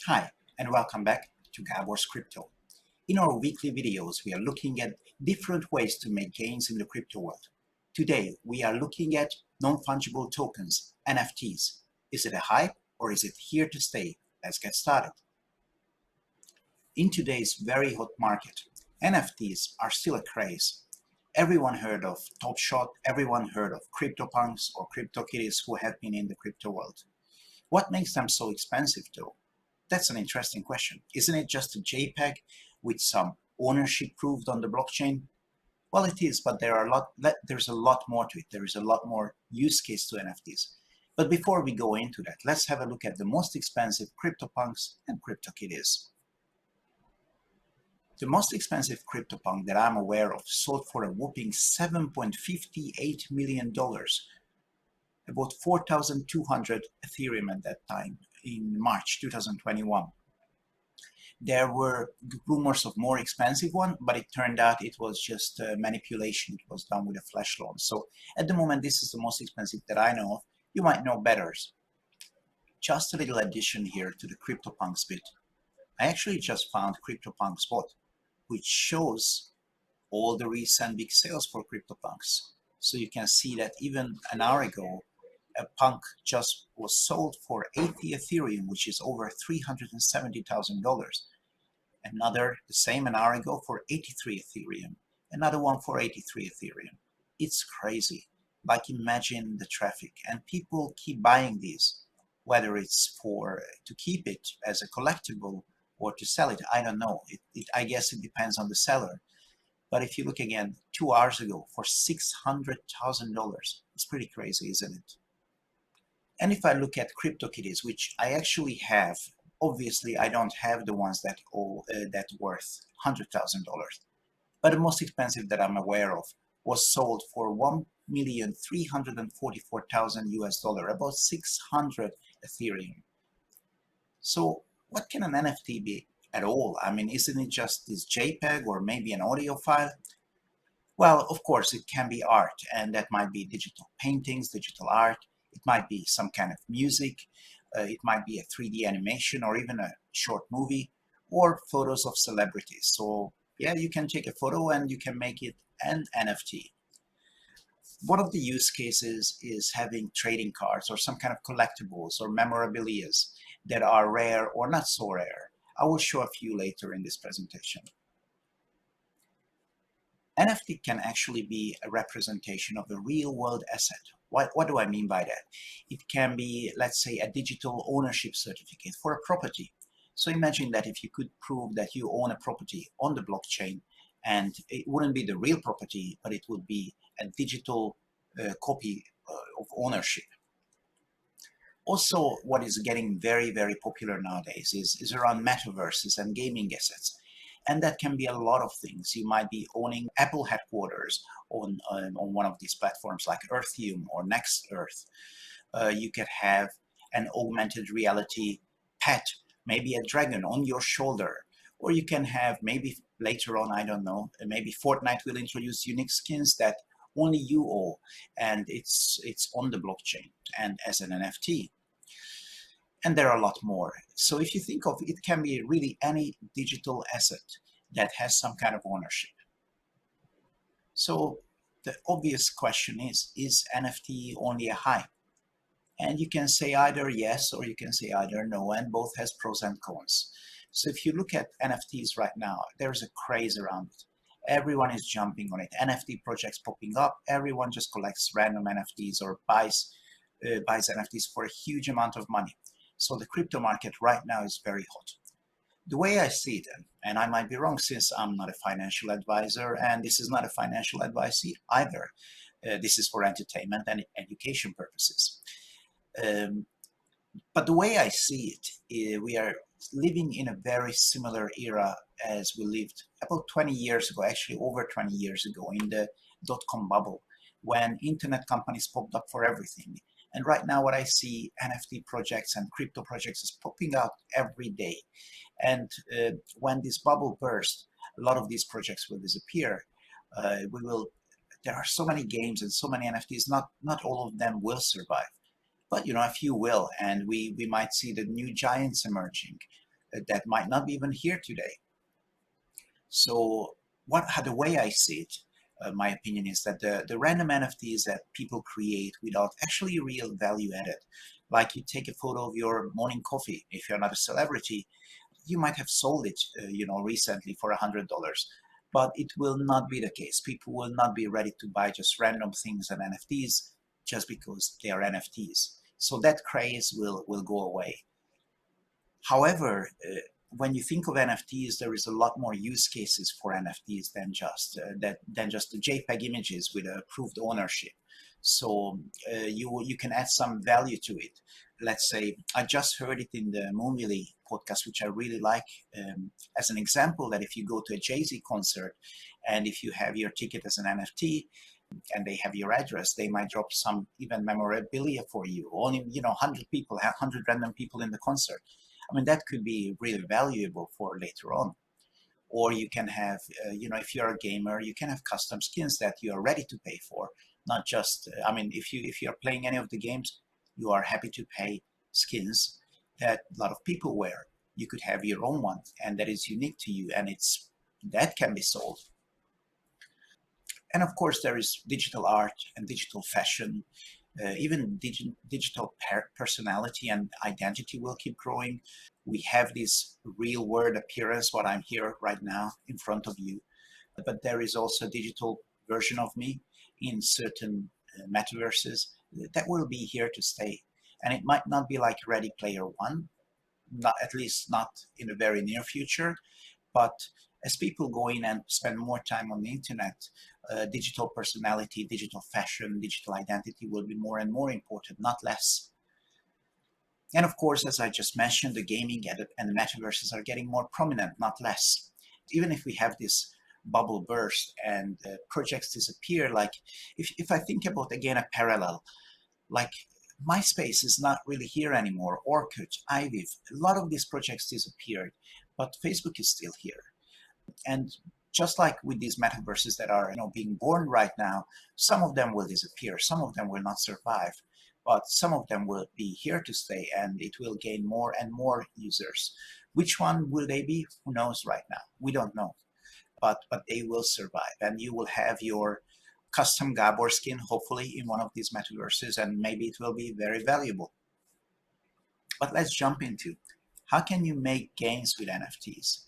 Hi, and welcome back to Gabor's Crypto. In our weekly videos, we are looking at different ways to make gains in the crypto world. Today, we are looking at non-fungible tokens, NFTs. Is it a hype or is it here to stay? Let's get started. In today's very hot market, NFTs are still a craze. Everyone heard of Top Shot, everyone heard of Cryptopunks or Cryptokitties who have been in the crypto world. What makes them so expensive though? That's an interesting question. Isn't it just a JPEG with some ownership proved on the blockchain? Well, it is, but there's a lot more to it. There is a lot more use case to NFTs. But before we go into that, let's have a look at the most expensive CryptoPunks and CryptoKitties. The most expensive CryptoPunk that I'm aware of sold for a whopping $7.58 million, about 4,200 Ethereum at that time in March 2021. There were rumors of more expensive one, but it turned out it was just manipulation. It was done with a flash loan. So at the moment, this is the most expensive that I know of. You might know better. Just a little addition here to the CryptoPunks bit. I actually just found CryptoPunks bot, which shows all the recent big sales for CryptoPunks. So you can see that even an hour ago, a punk just was sold for 80 Ethereum, which is over $370,000. Another, the same an hour ago, for 83 Ethereum. Another one for 83 Ethereum. It's crazy. Like, imagine the traffic. And people keep buying these, whether it's to keep it as a collectible or to sell it, I don't know. I guess it depends on the seller. But if you look again, 2 hours ago for $600,000, it's pretty crazy, isn't it? And if I look at CryptoKitties, which I actually have, obviously I don't have the ones that worth $100,000. But the most expensive that I'm aware of was sold for $1,344,000 US, about 600 Ethereum. So what can an NFT be at all? I mean, isn't it just this JPEG or maybe an audio file? Well, of course, it can be art, and that might be digital paintings, digital art. It might be some kind of music, it might be a 3D animation or even a short movie, or photos of celebrities. So yeah, you can take a photo and you can make it an NFT. One of the use cases is having trading cards or some kind of collectibles or memorabilias that are rare or not so rare. I will show a few later in this presentation. NFT can actually be a representation of a real-world asset. What do I mean by that? It can be, let's say, a digital ownership certificate for a property. So imagine that if you could prove that you own a property on the blockchain, and it wouldn't be the real property, but it would be a digital copy of ownership. Also, what is getting very, very popular nowadays is around metaverses and gaming assets. And that can be a lot of things. You might be owning Apple headquarters on one of these platforms like Earthium or NextEarth. You could have an augmented reality pet, maybe a dragon on your shoulder. Or you can have, maybe later on, I don't know, maybe Fortnite will introduce unique skins that only you own, and it's on the blockchain and as an NFT. And there are a lot more. So if you think of it, can be really any digital asset that has some kind of ownership. So the obvious question is NFT only a hype? And you can say either yes or you can say either no, and both has pros and cons. So if you look at NFTs right now, there's a craze around it. Everyone is jumping on it. NFT projects popping up. Everyone just collects random NFTs or buys NFTs for a huge amount of money. So the crypto market right now is very hot. The way I see it, and I might be wrong since I'm not a financial advisor, and this is not a financial advice either. This is for entertainment and education purposes. But the way I see it, we are living in a very similar era as we lived about 20 years ago, actually over 20 years ago, in the dot-com bubble, when internet companies popped up for everything. And right now what I see, NFT projects and crypto projects is popping out every day. And when this bubble bursts, a lot of these projects will disappear. There are so many games and so many NFTs, not all of them will survive. But a few will, and we might see the new giants emerging. that might not be even here today. So the way I see it, my opinion is that the random NFTs that people create without actually real value added, like you take a photo of your morning coffee, if you're not a celebrity, you might have sold it, recently for $100, but it will not be the case. People will not be ready to buy just random things and NFTs just because they are NFTs. So that craze will go away. However, when you think of NFTs, there is a lot more use cases for NFTs than just the JPEG images with approved ownership. So you can add some value to it. Let's say I just heard it in the Moonville podcast, which I really like, as an example that if you go to a Jay-Z concert and if you have your ticket as an NFT, and they have your address, they might drop some even memorabilia for you. Only 100 people, 100 random people in the concert. I mean, that could be really valuable for later on. Or you can have, if you're a gamer, you can have custom skins that you are ready to pay for. Not just, if you're playing any of the games, you are happy to pay skins that a lot of people wear. You could have your own one, and that is unique to you, and that can be sold. And of course, there is digital art and digital fashion. Even digital personality and identity will keep growing. We have this real world appearance, what I'm here right now in front of you. But there is also a digital version of me in certain metaverses that will be here to stay. And it might not be like Ready Player One, not, at least not in the very near future. But as people go in and spend more time on the internet, digital personality, digital fashion, digital identity will be more and more important, not less. And of course, as I just mentioned, the gaming and the metaverses are getting more prominent, not less. Even if we have this bubble burst and projects disappear, like if I think about again a parallel, like MySpace is not really here anymore, Orkut, Ivy, a lot of these projects disappeared, but Facebook is still here. And just like with these metaverses that are being born right now, some of them will disappear, some of them will not survive, but some of them will be here to stay, and it will gain more and more users. Which one will they be? Who knows right now? We don't know, but they will survive, and you will have your custom Gabor skin hopefully in one of these metaverses, and maybe it will be very valuable. But let's jump into how can you make gains with NFTs.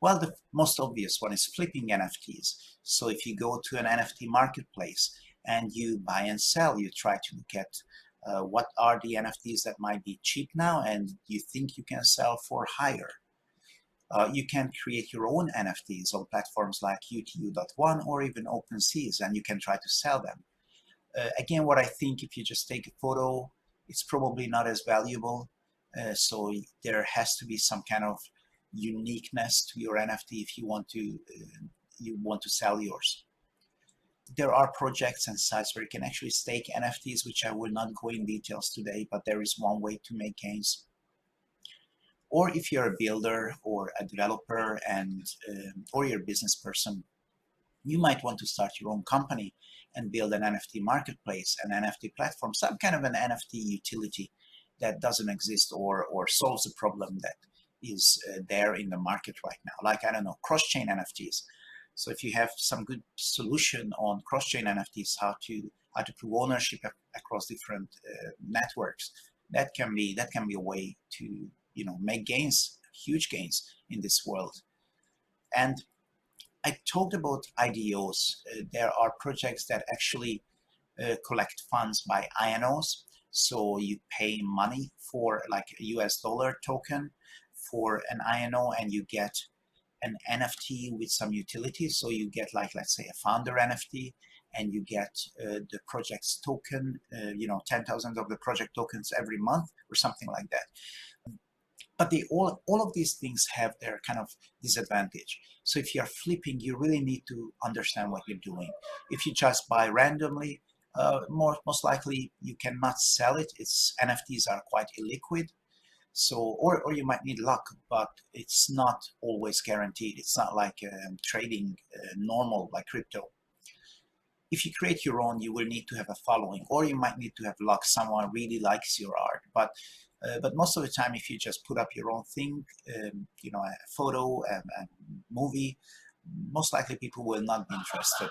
Well, the most obvious one is flipping NFTs. So if you go to an NFT marketplace and you buy and sell, you try to look at what are the NFTs that might be cheap now and you think you can sell for higher. You can create your own NFTs on platforms like UTU.One or even OpenSeas, and you can try to sell them. Again, what I think, if you just take a photo, it's probably not as valuable. So there has to be some kind of uniqueness to your NFT if you want to sell yours. There are projects and sites where you can actually stake NFTs, which I will not go in details today, but there is one way to make gains. Or if you're a builder or a developer or you're a business person, you might want to start your own company and build an NFT marketplace, an NFT platform, some kind of an NFT utility that doesn't exist or solves a problem that is there in the market right now. Like, I don't know, cross-chain NFTs. So if you have some good solution on cross-chain NFTs, how to prove ownership across different networks, that can be a way to make gains, huge gains in this world. And I talked about IDOs. There are projects that actually collect funds by INOs. So you pay money for like a US dollar token for an INO, and you get an NFT with some utility. So you get, like, let's say, a founder NFT, and you get the project's token, 10,000 of the project tokens every month or something like that. But all of these things have their kind of disadvantage. So if you're flipping, you really need to understand what you're doing. If you just buy randomly, most likely you cannot sell it. NFTs are quite illiquid. So, or you might need luck, but it's not always guaranteed. It's not like trading normal like crypto. If you create your own, you will need to have a following, or you might need to have luck. Someone really likes your art, but But most of the time, if you just put up your own thing, you know, a photo, a movie, most likely people will not be interested.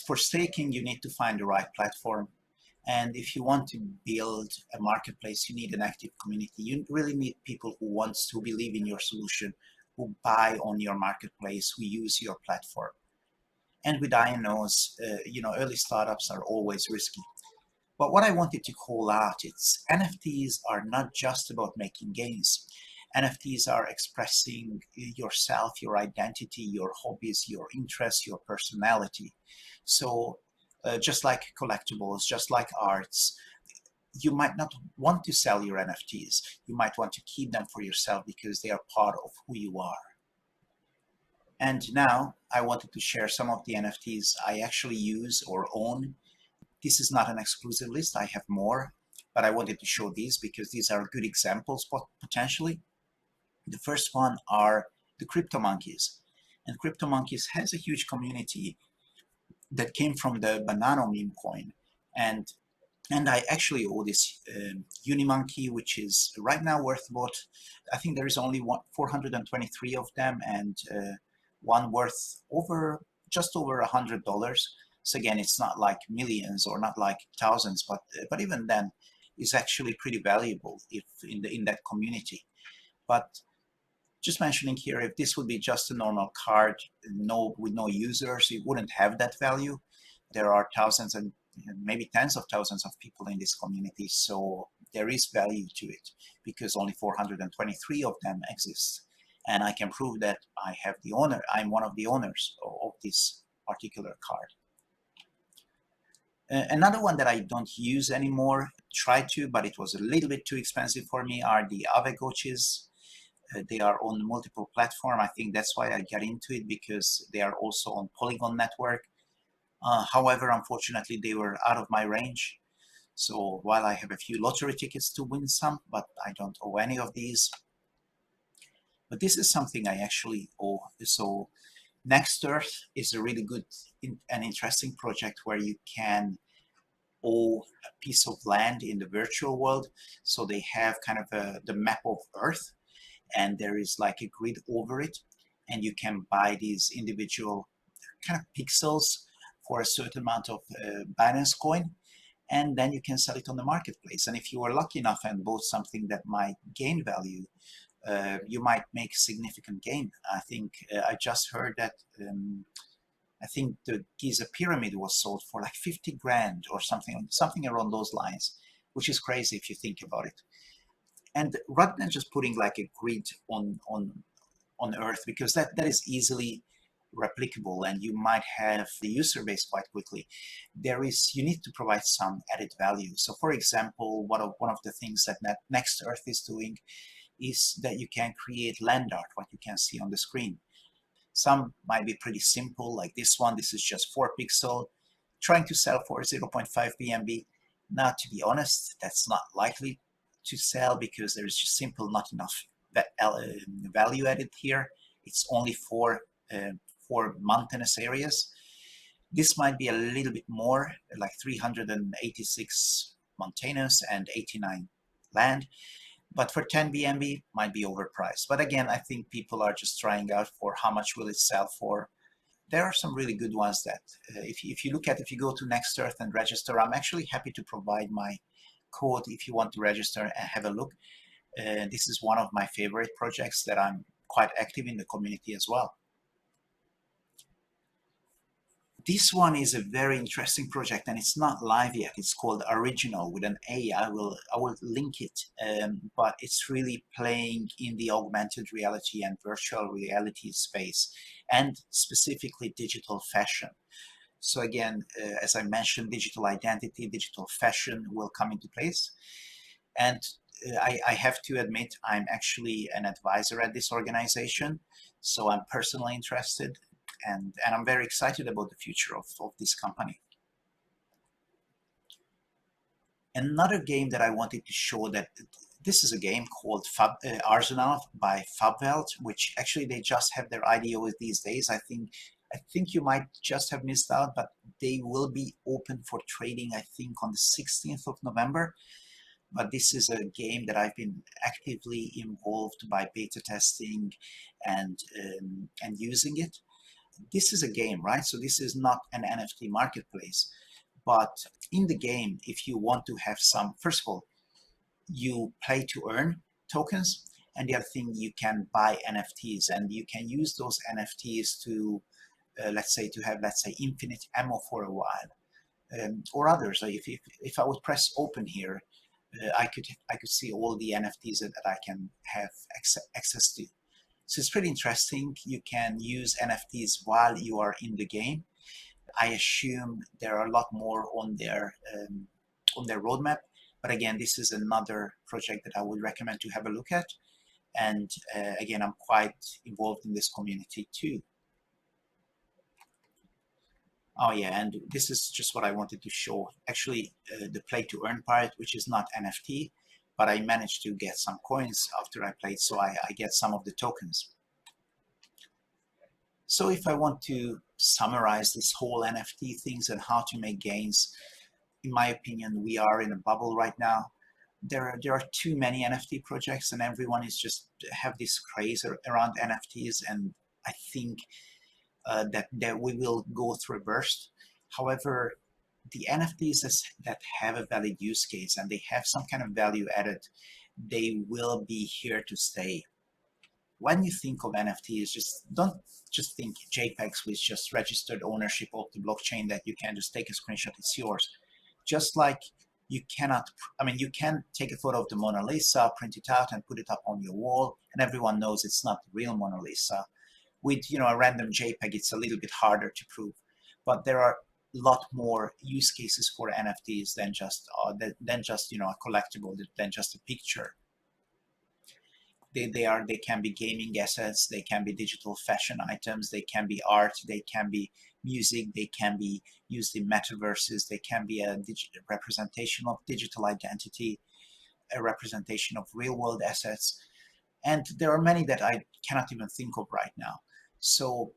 For staking, you need to find the right platform. And if you want to build a marketplace, you need an active community. You really need people who want to believe in your solution, who buy on your marketplace, who use your platform. And with INOs, you know, early startups are always risky. But what I wanted to call out, it's NFTs are not just about making gains. NFTs are expressing yourself, your identity, your hobbies, your interests, your personality. So just like collectibles, just like arts, you might not want to sell your NFTs. You might want to keep them for yourself because they are part of who you are. And now I wanted to share some of the NFTs I actually use or own. This is not an exclusive list. I have more, but I wanted to show these because these are good examples potentially. The first one are the Cryptomonkeys. And Cryptomonkeys has a huge community that came from the Banano meme coin. And I actually owe this Unimonkey, which is right now worth about, I think there is only 423 of them, and one worth just over $100. So again, it's not like millions or not like thousands, but even then, is actually pretty valuable if in that community. But just mentioning here, if this would be just a normal card, with no users, it wouldn't have that value. There are thousands and maybe tens of thousands of people in this community, so there is value to it because only 423 of them exist. And I can prove that I'm one of the owners of this particular card. Another one that I don't use anymore, tried to, but it was a little bit too expensive for me, are the Aavegotchis. They are on multiple platforms. I think that's why I got into it, because they are also on Polygon network. However, unfortunately, they were out of my range. So while I have a few lottery tickets to win some, but I don't owe any of these. But this is something I actually owe. So NextEarth is a really good and interesting project where you can owe a piece of land in the virtual world. So they have kind of the map of Earth, and there is like a grid over it, and you can buy these individual kind of pixels for a certain amount of Binance coin, and then you can sell it on the marketplace. And if you are lucky enough and bought something that might gain value, you might make significant gain. I think I just heard that I think the Giza pyramid was sold for like 50 grand or something around those lines, which is crazy if you think about it. And rather than just putting like a grid on Earth, because that is easily replicable and you might have the user base quite quickly, you need to provide some added value. So for example, one of the things that NextEarth is doing is that you can create land art, what you can see on the screen. Some might be pretty simple, like this one. This is just 4 pixel, trying to sell for 0.5 BNB. Now, to be honest, that's not likely to sell because there is just simply not enough value added here. It's only for mountainous areas. This might be a little bit more, like 386 mountainous and 89 land. But for 10 BNB, might be overpriced. But again, I think people are just trying out for how much will it sell for. There are some really good ones that if you go to NextEarth and register, I'm actually happy to provide my code if you want to register and have a look. This is one of my favorite projects that I'm quite active in the community as well. This one is a very interesting project and it's not live yet. It's called Ariginal with an A. I will link it, but it's really playing in the augmented reality and virtual reality space, and specifically digital fashion. So again, as I mentioned, digital identity, digital fashion will come into place. And I have to admit, I'm actually an advisor at this organization, so I'm personally interested. And I'm very excited about the future of this company. Another game that I wanted to show, that this is a game called Ariginal by Fabwelt, which actually they just have their IDO these days. I think you might just have missed out, but they will be open for trading, I think, on the 16th of November. but this is a game that I've been actively involved by beta testing and using it. This is a game, right? So this is not an NFT marketplace, but in the game, if you want to have some, first of all, you play to earn tokens, and the other thing, you can buy NFTs, and you can use those NFTs to let's say to have, let's say, infinite ammo for a while, or others. So if I would press open here, I could see all the NFTs that I can have access to. So it's pretty interesting. You can use NFTs while you are in the game. I assume there are a lot more on their roadmap. But again, this is another project that I would recommend to have a look at. And again, I'm quite involved in this community too. Oh yeah, and this is just what I wanted to show. Actually, the play to earn part, which is not NFT, but I managed to get some coins after I played, so I get some of the tokens. So if I want to summarize this whole NFT things and how to make gains, in my opinion, we are in a bubble right now. There are too many NFT projects, and everyone is just have this craze around NFTs, and I think that we will go through a burst. However, the NFTs that have a valid use case and they have some kind of value added, they will be here to stay. When you think of NFTs, don't just think JPEGs with just registered ownership of the blockchain that you can just take a screenshot, it's yours. Just like you cannot, I mean, you can take a photo of the Mona Lisa, print it out and put it up on your wall, and everyone knows it's not the real Mona Lisa. With a random JPEG, it's a little bit harder to prove, but there are a lot more use cases for NFTs than just a collectible, than just a picture. They can be gaming assets, they can be digital fashion items, they can be art, they can be music, they can be used in metaverses, they can be a representation of digital identity, a representation of real world assets, and there are many that I cannot even think of right now. So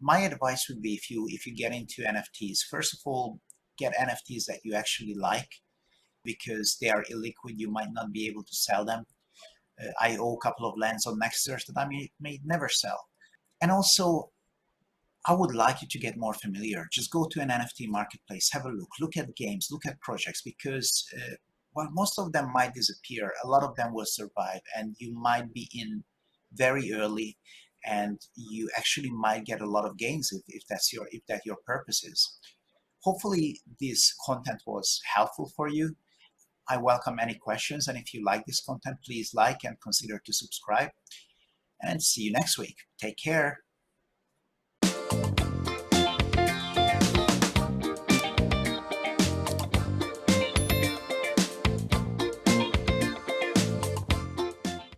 my advice would be, if you get into NFTs, first of all, get NFTs that you actually like, because they are illiquid, you might not be able to sell them. I owe a couple of lands on NextEarth that I may never sell. And also, I would like you to get more familiar. Just go to an NFT marketplace, have a look at games, look at projects, because while most of them might disappear, a lot of them will survive, and you might be in very early, and you actually might get a lot of gains if that your purpose is. Hopefully this content was helpful for you. I welcome any questions, and if you like this content, please like and consider to subscribe, and see you next week. Take care.